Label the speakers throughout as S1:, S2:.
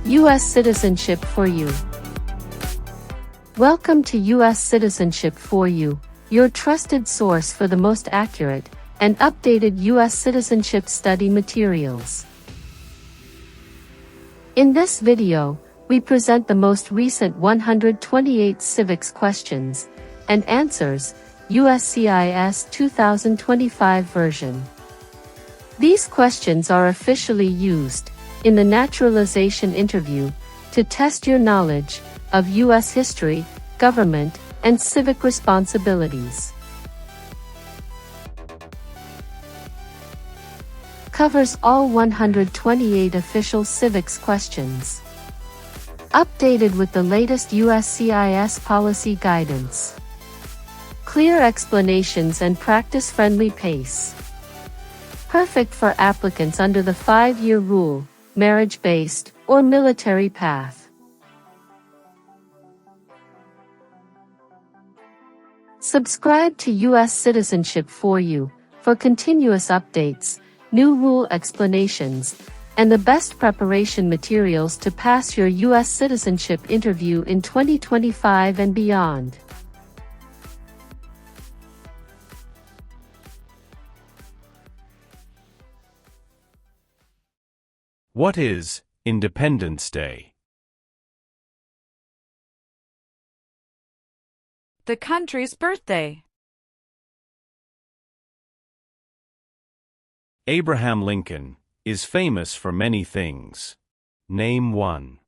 S1: U.S. Citizenship for You. Welcome to U.S. Citizenship for You, your trusted source for the most accurate and updated U.S. citizenship study materials. In this video, we present the most recent 128 civics questions and answers, USCIS 2025 version. These questions are officially used in the naturalization interview to test your knowledge of U.S. history, government, and civic responsibilities. Covers all 128 official civics questions. Updated with the latest USCIS policy guidance. Clear explanations and practice-friendly pace. Perfect for applicants under the 5-year rule, marriage-based, or military path. Subscribe to U.S. Citizenship for You for continuous updates, new rule explanations, and the best preparation materials to pass your U.S. citizenship interview in 2025 and beyond.
S2: What is Independence Day?
S3: The country's birthday.
S2: Abraham Lincoln is famous for many things. Name one.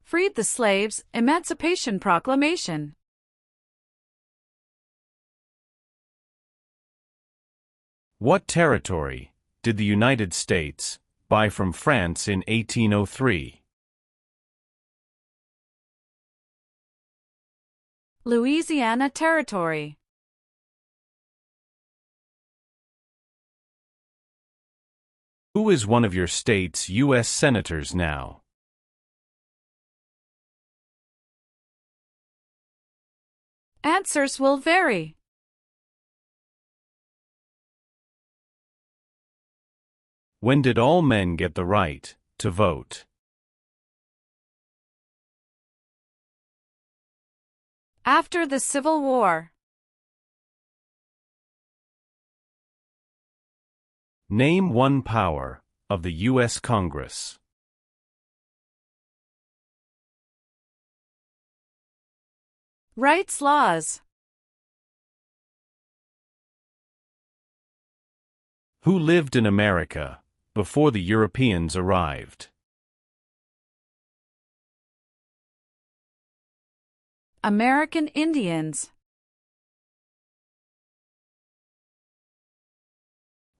S3: Freed the slaves, Emancipation Proclamation.
S2: What territory did the United States buy from France in 1803?
S3: Louisiana Territory.
S2: Who is one of your state's U.S. senators now?
S3: Answers will vary.
S2: When did all men get the right to vote?
S3: After the Civil War.
S2: Name one power of the U.S. Congress.
S3: Rights laws.
S2: Who lived in America before the Europeans arrived?
S3: American Indians.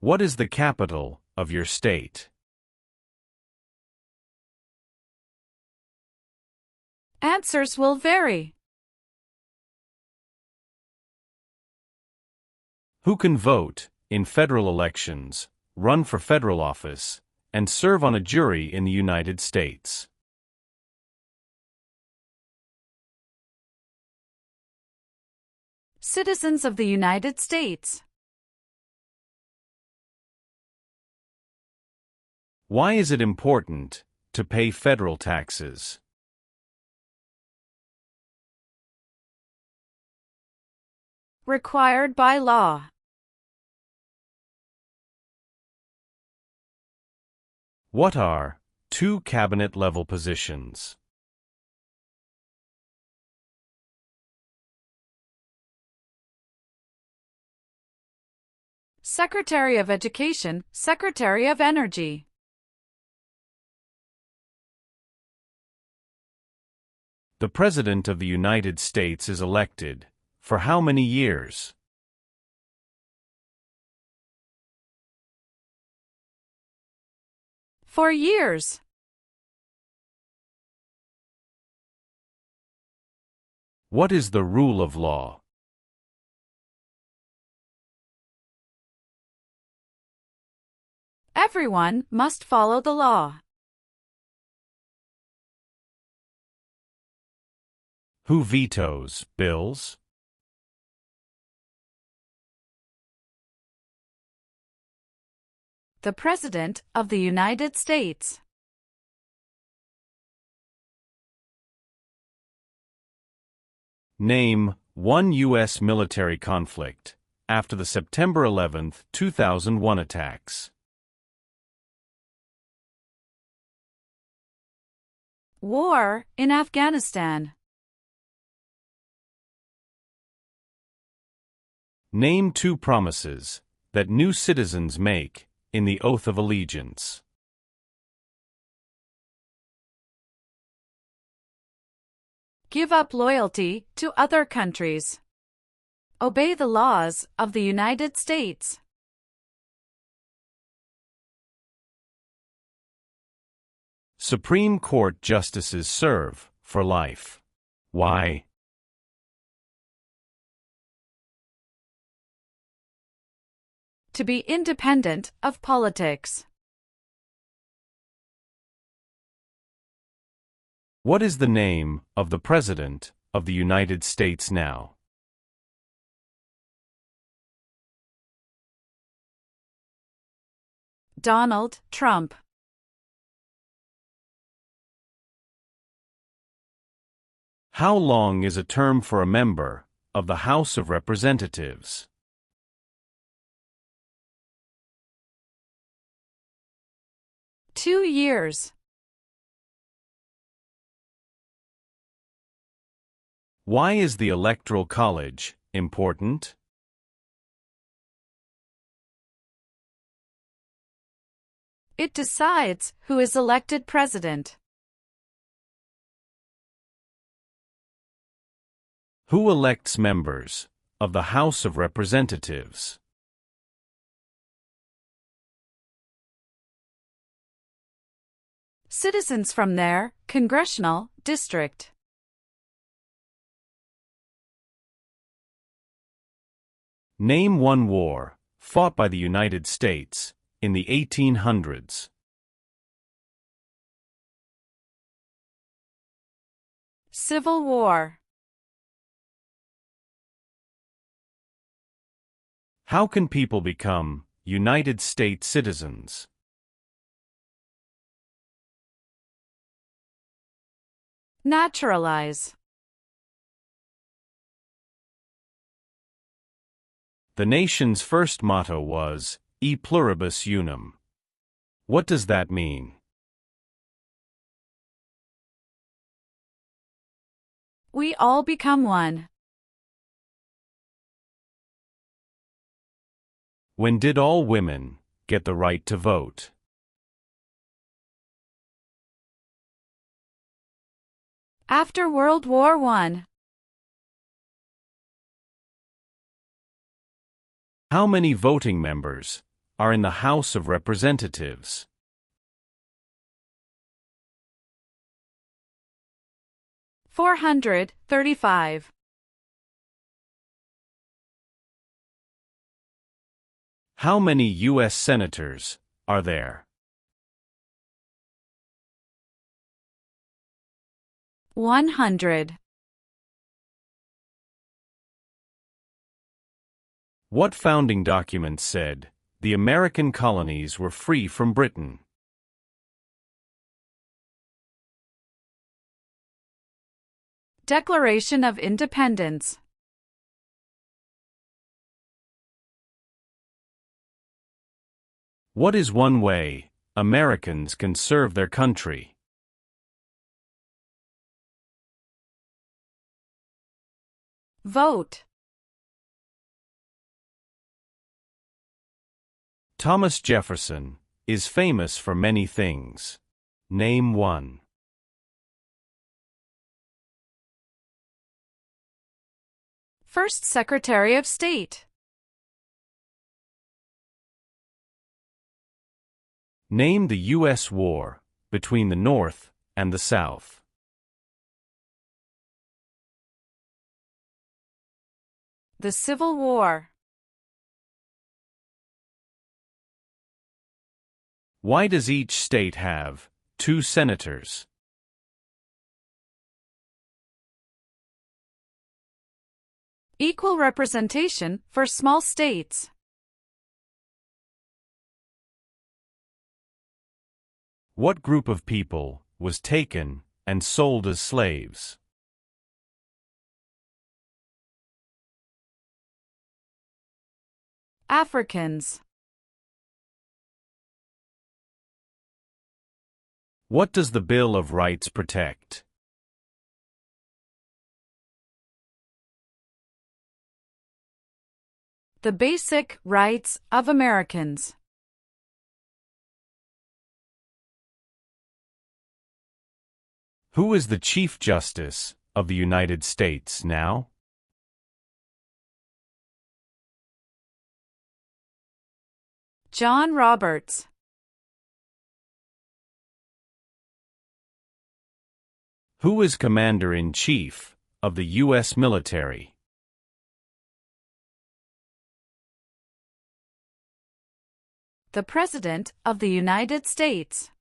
S2: What is the capital of your state?
S3: Answers will vary.
S2: Who can vote in federal elections, run for federal office, and serve on a jury in the United States?
S3: Citizens of the United States.
S2: Why is it important to pay federal taxes?
S3: Required by law.
S2: What are two cabinet-level positions?
S3: Secretary of Education, Secretary of Energy.
S2: The President of the United States is elected for how many years?
S3: For years.
S2: What is the rule of law?
S3: Everyone must follow the law.
S2: Who vetoes bills?
S3: The President of the United States.
S2: Name one U.S. military conflict after the September 11, 2001 attacks.
S3: War in Afghanistan.
S2: Name two promises that new citizens make in the Oath of Allegiance.
S3: Give up loyalty to other countries. Obey the laws of the United States.
S2: Supreme Court justices serve for life. Why?
S3: To be independent of politics.
S2: What is the name of the President of the United States now?
S3: Donald Trump.
S2: How long is a term for a member of the House of Representatives?
S3: Two years.
S2: Why is the Electoral College important?
S3: It decides who is elected president.
S2: Who elects members of the House of Representatives?
S3: Citizens from their congressional district.
S2: Name one war fought by the United States in the 1800s.
S3: Civil War.
S2: How can people become United States citizens?
S3: Naturalize.
S2: The nation's first motto was, E pluribus unum. What does that mean?
S3: We all become one.
S2: When did all women get the right to vote?
S3: After World War I.
S2: How many voting members are in the House of Representatives?
S3: 435.
S2: How many U.S. senators are there?
S3: 100.
S2: What founding document said the American colonies were free from Britain?
S3: Declaration of Independence.
S2: What is one way Americans can serve their country?
S3: Vote.
S2: Thomas Jefferson is famous for many things. Name one.
S3: First Secretary of State.
S2: Name the U.S. war between the North and the South.
S3: The Civil War.
S2: Why does each state have 2 senators?
S3: Equal representation for small states.
S2: What group of people was taken and sold as slaves?
S3: Africans.
S2: What does the Bill of Rights protect?
S3: The basic rights of Americans.
S2: Who is the Chief Justice of the United States now?
S3: John Roberts.
S2: Who is Commander-in-Chief of the U.S. military?
S3: The President of the United States.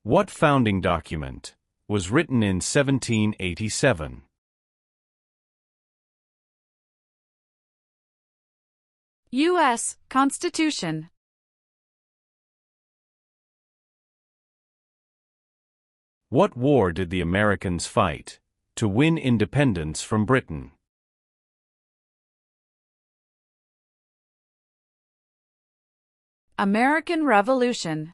S2: What founding document was written in 1787?
S3: U.S. Constitution.
S2: What war did the Americans fight to win independence from Britain?
S3: American Revolution.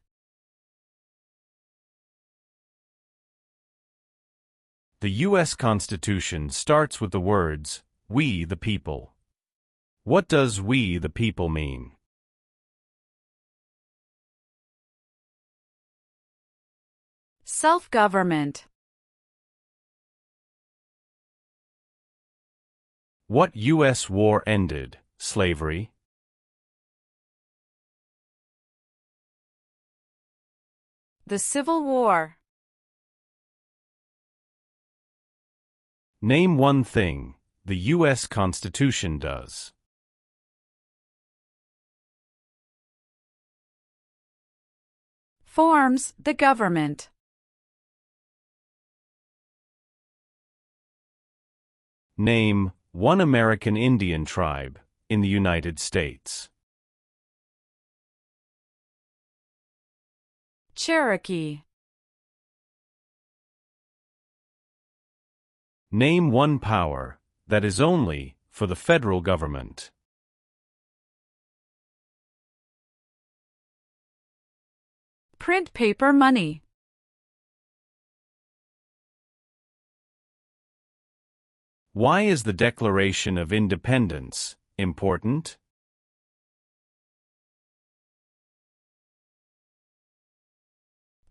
S2: The U.S. Constitution starts with the words, "We the people." What does "we the people" mean?
S3: Self-government.
S2: What U.S. war ended slavery?
S3: The Civil War.
S2: Name one thing the U.S. Constitution does.
S3: Forms the government.
S2: Name one American Indian tribe in the United States.
S3: Cherokee.
S2: Name one power that is only for the federal government.
S3: Print paper money.
S2: Why is the Declaration of Independence important?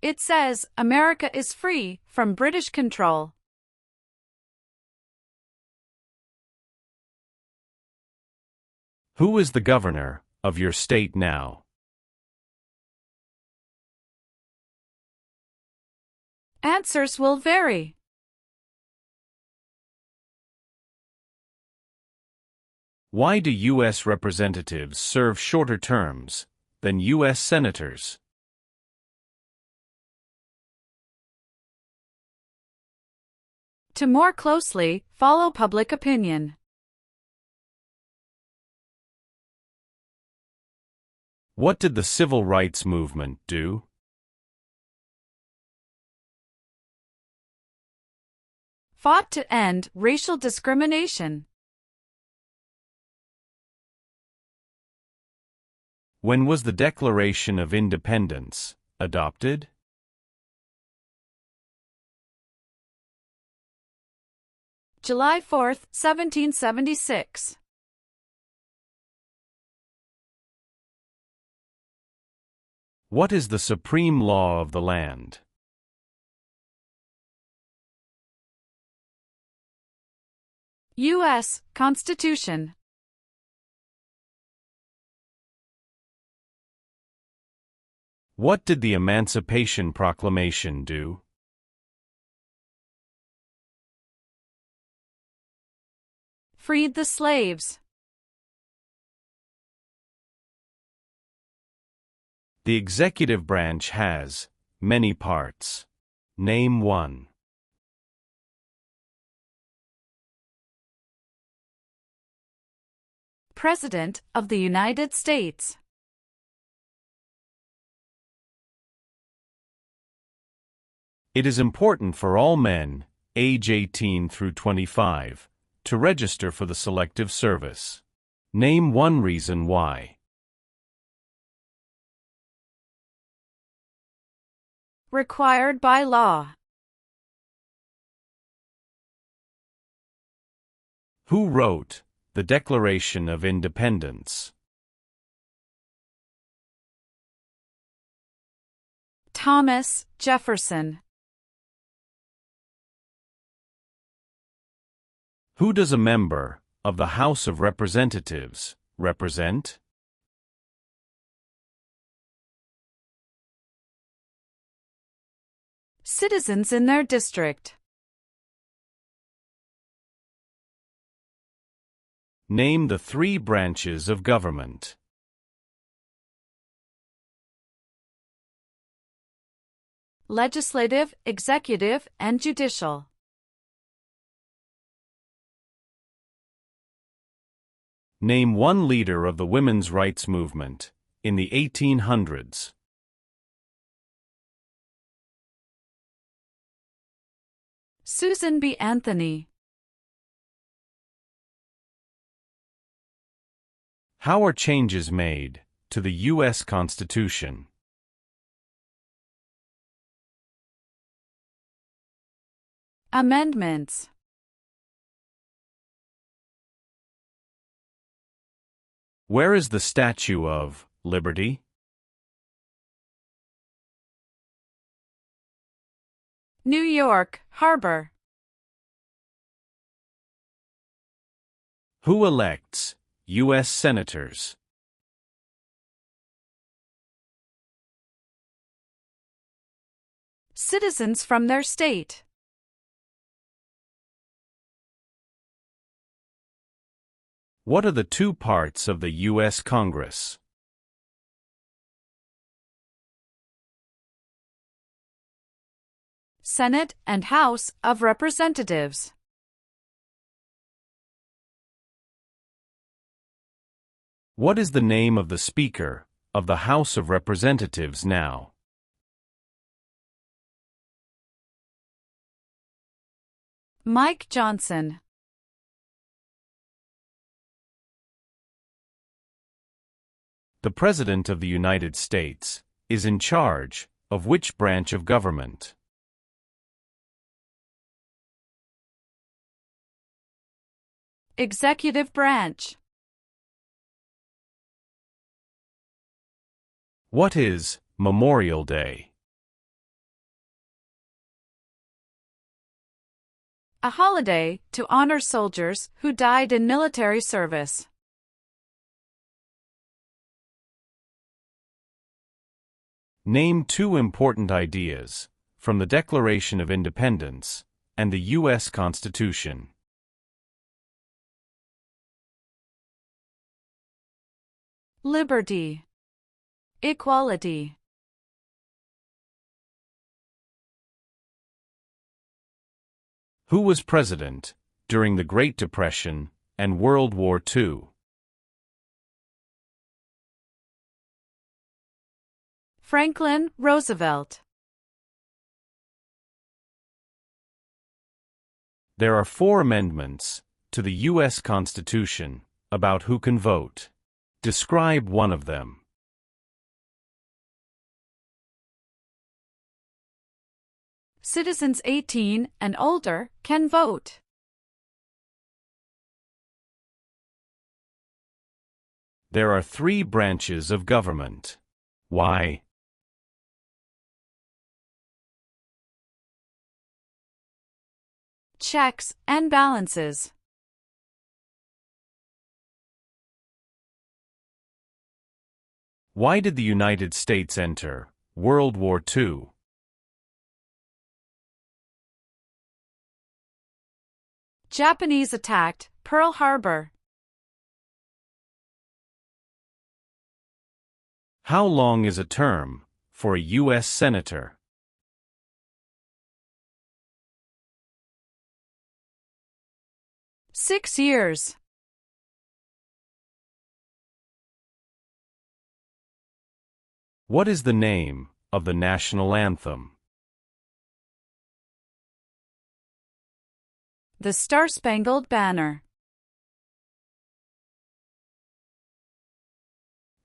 S3: It says America is free from British control.
S2: Who is the governor of your state now?
S3: Answers will vary.
S2: Why do U.S. representatives serve shorter terms than U.S. senators?
S3: To more closely follow public opinion.
S2: What did the Civil Rights Movement do?
S3: Fought to end racial discrimination.
S2: When was the Declaration of Independence adopted?
S3: July 4, 1776.
S2: What is the supreme law of the land?
S3: U.S. Constitution.
S2: What did the Emancipation Proclamation do?
S3: Freed the slaves.
S2: The executive branch has many parts. Name one.
S3: President of the United States?
S2: It is important for all men, age 18 through 25, to register for the Selective Service. Name one reason why.
S3: Required by law.
S2: Who wrote the Declaration of Independence?
S3: Thomas Jefferson.
S2: Who does a member of the House of Representatives represent?
S3: Citizens in their district.
S2: Name the three branches of government.
S3: Legislative, executive, and judicial.
S2: Name one leader of the women's rights movement in the 1800s.
S3: Susan B. Anthony.
S2: How are changes made to the U.S. Constitution?
S3: Amendments.
S2: Where is the Statue of Liberty?
S3: New York Harbor.
S2: Who elects U.S. senators?
S3: Citizens from their state.
S2: What are the two parts of the U.S. Congress?
S3: Senate and House of Representatives.
S2: What is the name of the Speaker of the House of Representatives now?
S3: Mike Johnson.
S2: The President of the United States is in charge of which branch of government?
S3: Executive branch.
S2: What is Memorial Day?
S3: A holiday to honor soldiers who died in military service.
S2: Name two important ideas from the Declaration of Independence and the U.S. Constitution.
S3: Liberty. Equality.
S2: Who was president during the Great Depression and World War II?
S3: Franklin Roosevelt.
S2: There are 4 amendments to the U.S. Constitution about who can vote. Describe one of them.
S3: Citizens 18 and older can vote.
S2: There are 3 branches of government. Why?
S3: Checks and balances.
S2: Why did the United States enter World War II?
S3: Japanese attacked Pearl Harbor.
S2: How long is a term for a U.S. Senator?
S3: 6 years.
S2: What is the name of the national anthem?
S3: The Star-Spangled Banner.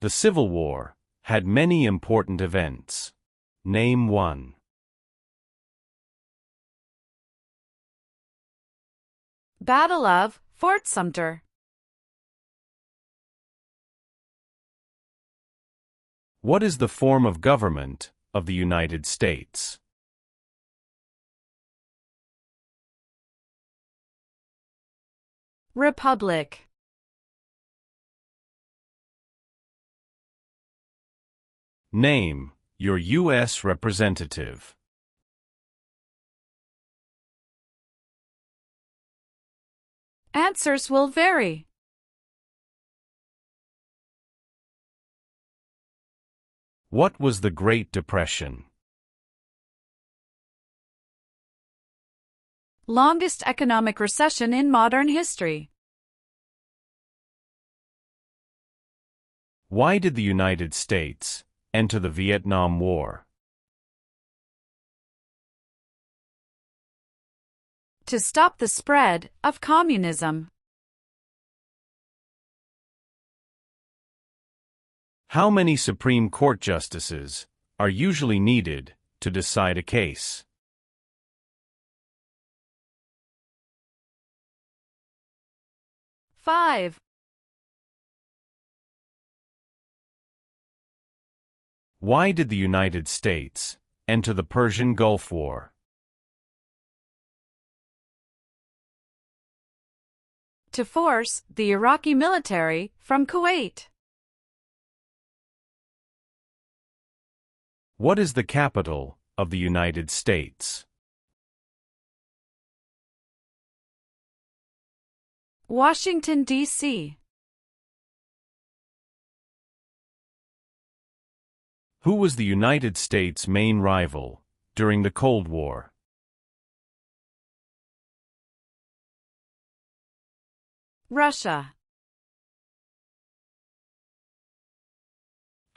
S2: The Civil War had many important events. Name one.
S3: Battle of Fort Sumter.
S2: What is the form of government of the United States?
S3: Republic.
S2: Name your U.S. representative.
S3: Answers will vary.
S2: What was the Great Depression?
S3: Longest economic recession in modern history.
S2: Why did the United States enter the Vietnam War?
S3: To stop the spread of communism.
S2: How many Supreme Court justices are usually needed to decide a case?
S3: Five.
S2: Why did the United States enter the Persian Gulf War?
S3: To force the Iraqi military from Kuwait.
S2: What is the capital of the United States?
S3: Washington, D.C.
S2: Who was the United States' main rival during the Cold War?
S3: Russia.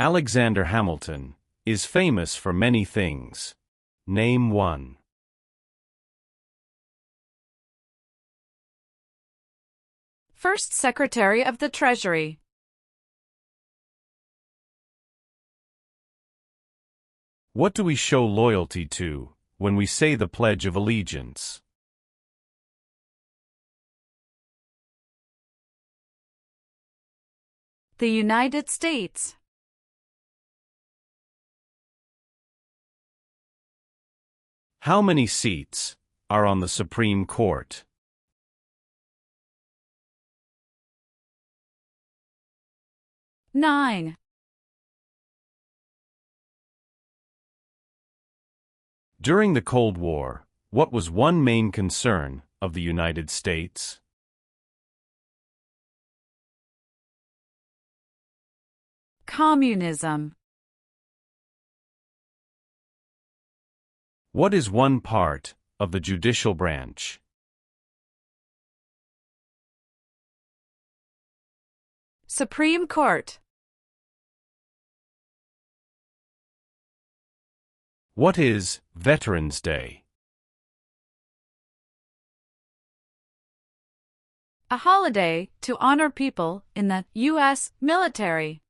S2: Alexander Hamilton is famous for many things. Name one.
S3: First Secretary of the Treasury.
S2: What do we show loyalty to when we say the Pledge of Allegiance?
S3: The United States.
S2: How many seats are on the Supreme Court?
S3: Nine.
S2: During the Cold War, what was one main concern of the United States?
S3: Communism.
S2: What is one part of the judicial branch?
S3: Supreme Court.
S2: What is Veterans Day?
S3: A holiday to honor people in the U.S. military.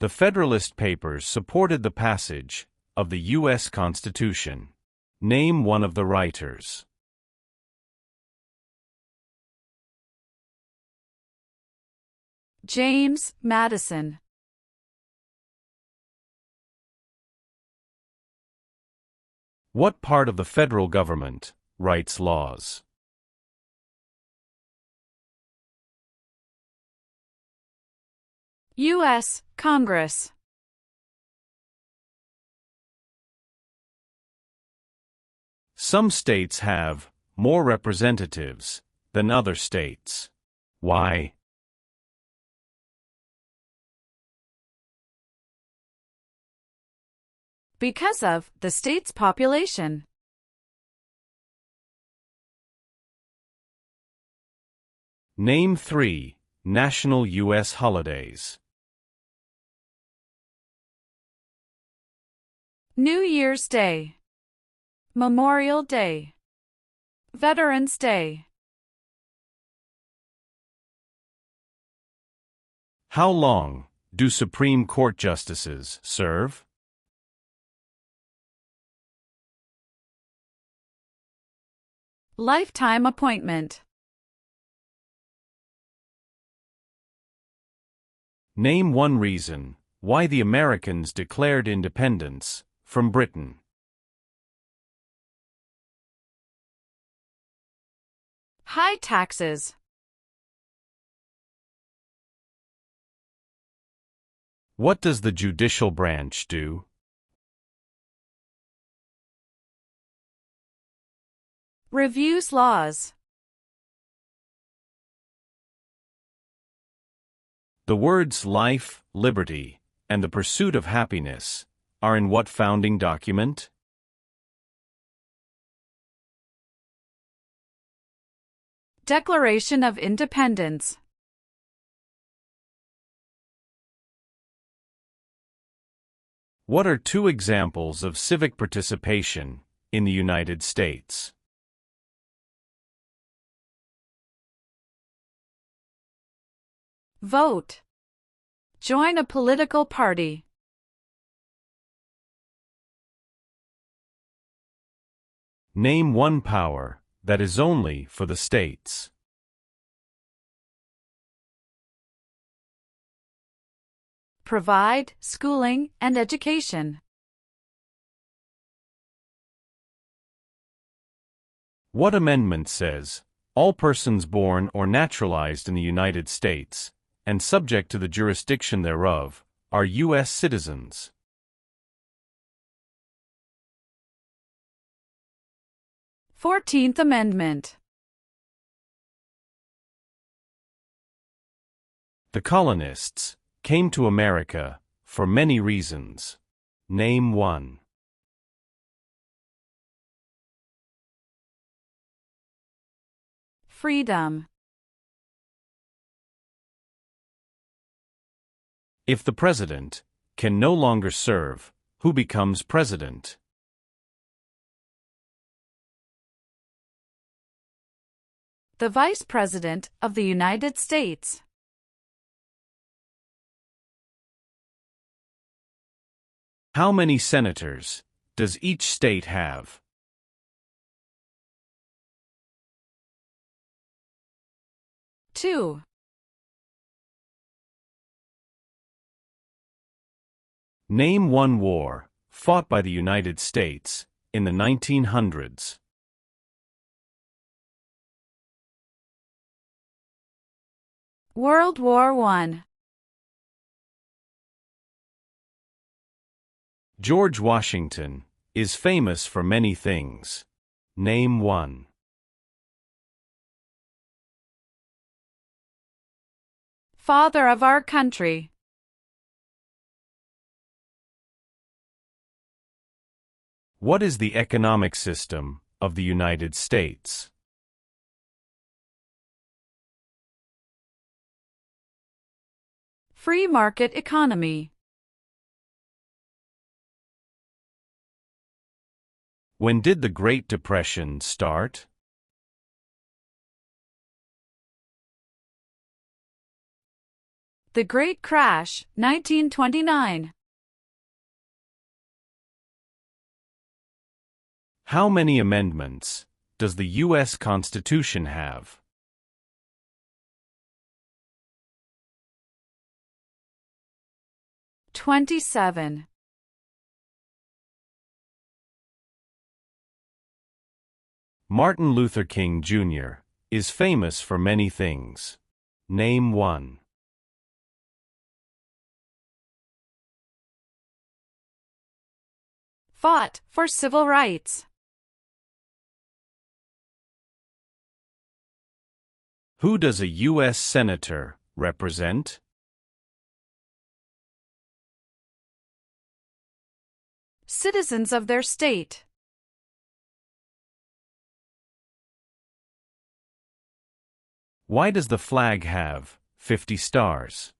S2: The Federalist Papers supported the passage of the U.S. Constitution. Name one of the writers.
S3: James Madison.
S2: What part of the federal government writes laws?
S3: U.S. Congress.
S2: Some states have more representatives than other states. Why?
S3: Because of the state's population.
S2: Name 3 national U.S. holidays.
S3: New Year's Day, Memorial Day, Veterans Day.
S2: How long do Supreme Court justices serve?
S3: Lifetime appointment.
S2: Name one reason why the Americans declared independence from Britain.
S3: High taxes.
S2: What does the judicial branch do?
S3: Reviews laws.
S2: The words life, liberty, and the pursuit of happiness are in what founding document?
S3: Declaration of Independence.
S2: What are 2 examples of civic participation in the United States?
S3: Vote. Join a political party.
S2: Name one power that is only for the states.
S3: Provide schooling and education.
S2: What amendment says, all persons born or naturalized in the United States, and subject to the jurisdiction thereof, are U.S. citizens?
S3: Fourteenth Amendment.
S2: The colonists came to America for many reasons. Name one.
S3: Freedom.
S2: If the president can no longer serve, who becomes president?
S3: The Vice President of the United States.
S2: How many senators does each state have?
S3: Two.
S2: Name one war fought by the United States in the 1900s.
S3: World War I.
S2: George Washington is famous for many things. Name one.
S3: Father of our country.
S2: What is the economic system of the United States?
S3: Free market economy.
S2: When did the Great Depression start?
S3: The Great Crash, 1929.
S2: How many amendments does the U.S. Constitution have?
S3: $27.
S2: Martin Luther King Jr. is famous for many things. Name one.
S3: Fought for civil rights.
S2: Who does a U.S. Senator represent?
S3: Citizens of their state.
S2: Why does the flag have 50 stars?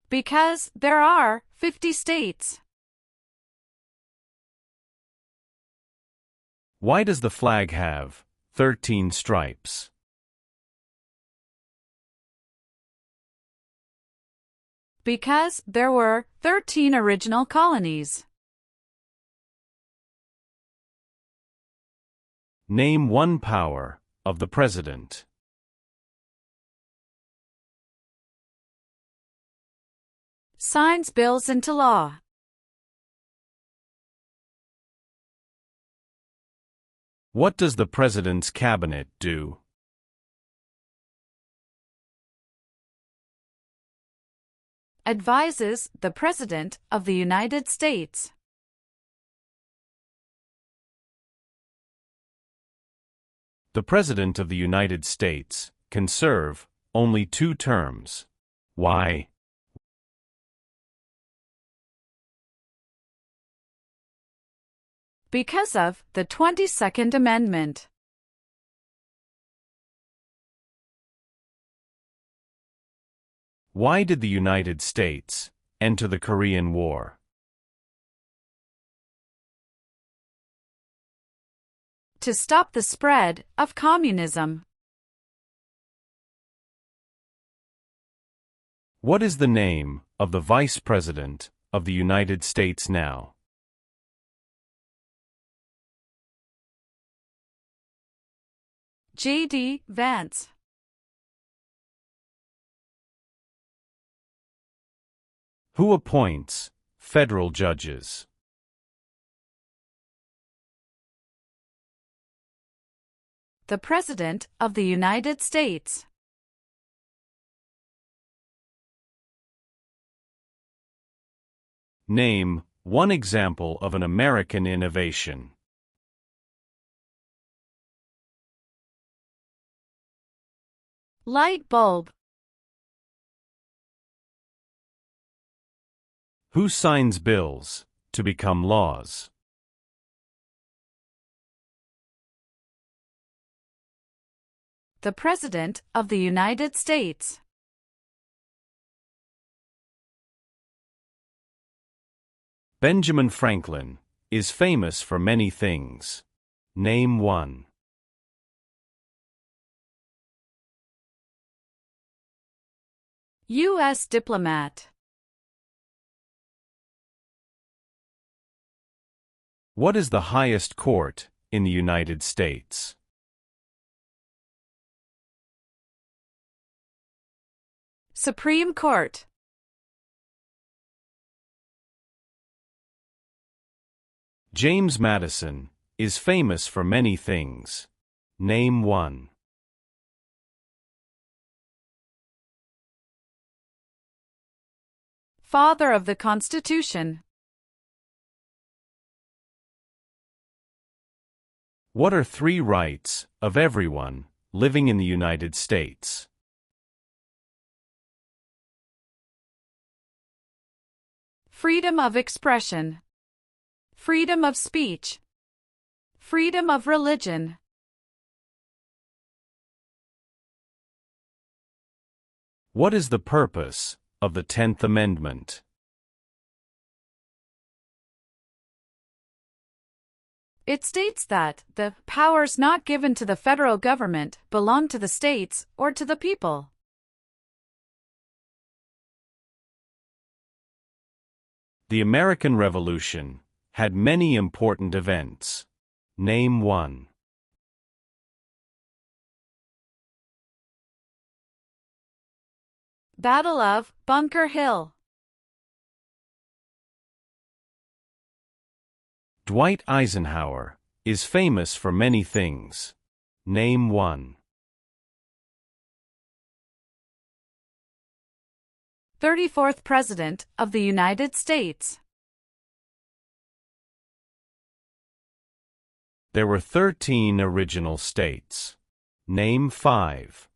S3: Because there are 50 states.
S2: Why does the flag have 13 stripes?
S3: Because there were 13 original colonies.
S2: Name one power of the president.
S3: Signs bills into law.
S2: What does the president's cabinet do?
S3: Advises the President of the United States.
S2: The President of the United States can serve only 2 terms. Why?
S3: Because of the 22nd Amendment.
S2: Why did the United States enter the Korean War?
S3: To stop the spread of communism.
S2: What is the name of the Vice President of the United States now?
S3: J.D. Vance.
S2: Who appoints federal judges?
S3: The President of the United States.
S2: Name one example of an American innovation.
S3: Light bulb.
S2: Who signs bills to become laws?
S3: The President of the United States.
S2: Benjamin Franklin is famous for many things. Name one.
S3: U.S. diplomat.
S2: What is the highest court in the United States?
S3: Supreme Court.
S2: James Madison is famous for many things. Name one.
S3: Father of the Constitution.
S2: What are 3 rights of everyone living in the United States?
S3: Freedom of expression. Freedom of speech. Freedom of religion.
S2: What is the purpose of the 10th Amendment?
S3: It states that the powers not given to the federal government belong to the states or to the people.
S2: The American Revolution had many important events. Name one.
S3: Battle of Bunker Hill.
S2: Dwight Eisenhower is famous for many things. Name one.
S3: 34th President of the United States.
S2: There were 13 original states. Name 5.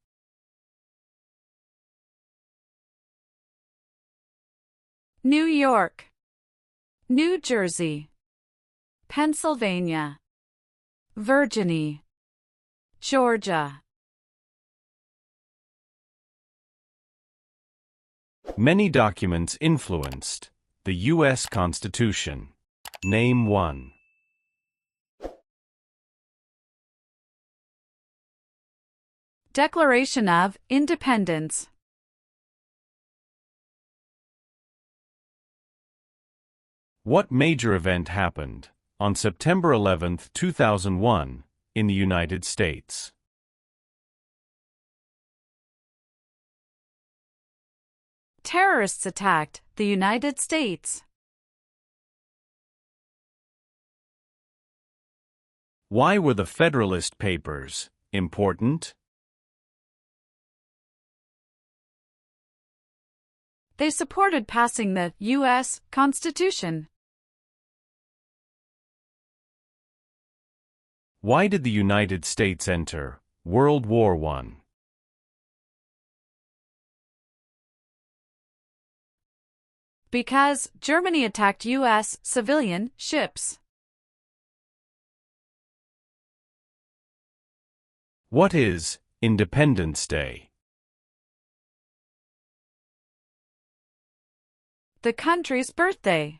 S3: New York. New Jersey. Pennsylvania. Virginia, Georgia.
S2: Many documents influenced the U.S. Constitution. Name one.
S3: Declaration of Independence.
S2: What major event happened on September 11, 2001, in the United States?
S3: Terrorists attacked the United States.
S2: Why were the Federalist Papers important?
S3: They supported passing the U.S. Constitution.
S2: Why did the United States enter World War I?
S3: Because Germany attacked U.S. civilian ships.
S2: What is Independence Day?
S3: The country's birthday.